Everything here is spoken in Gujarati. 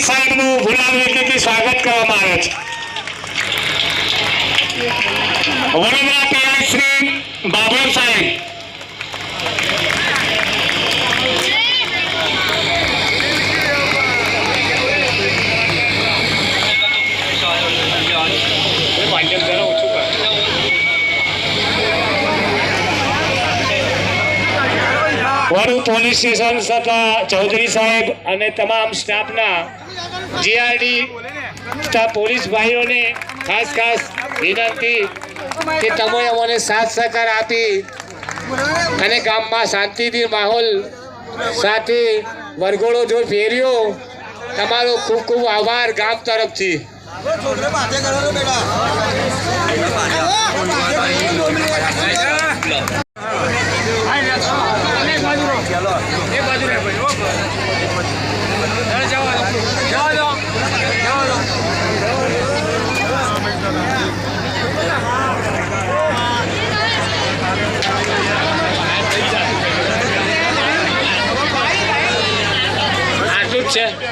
સાહેબનું ગુલામ વિધિથી સ્વાગત કરવામાં આવે છે. વડોદરા પીઆઈ શ્રી બાબર સાહેબ વડુ પોલીસ સ્ટેશન તથા ચૌધરી સાહેબ અને તમામ સ્ટાફના જીઆરડી તથા પોલીસ ભાઈઓને ખાસ વિનંતી કે તમે અમને સાથ સહકાર આપી અને ગામમાં શાંતિથી માહોલ સાથે વરઘોડો જો ફેર્યો, તમારો ખૂબ ખૂબ આભાર ગામ તરફથી. આટલું જ છે.